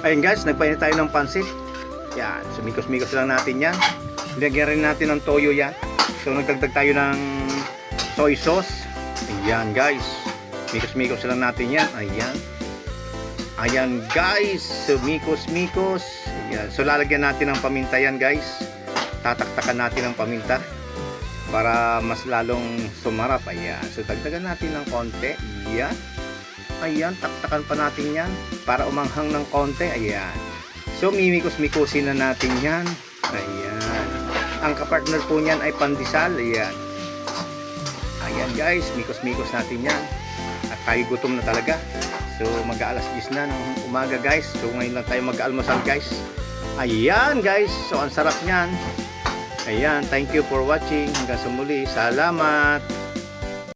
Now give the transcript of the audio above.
Ayun guys, nagpainit tayo ng pansit. Yan, sumikos-mikos lang natin yan. Lagyan rin natin ng toyo yan. So nagdagdag tayo ng soy sauce. Ayan guys, mikos-mikos lang natin yan. Ayan. Ayan guys, sumikos-mikos. Ayan. So lalagyan natin ng paminta yan guys. Tataktakan natin ng paminta para mas lalong sumarap. Ayan. So dagdagan natin ng konti. Ayan. Ayan, taktakan pa natin yan para umanghang ng konti. Ayan. So mimikos-mikosin na natin yan. Ayan. Ang kapartner po niyan ay pandesal. Ayan. Ayan guys, mikos-mikos natin yan. At tayo gutom na talaga. So mag-aalas 10 na ng umaga guys. So ngayon lang tayo mag-almusal guys. Ayan guys, so ang sarap niyan. Ayan, thank you for watching. Hanggang sa muli. Salamat.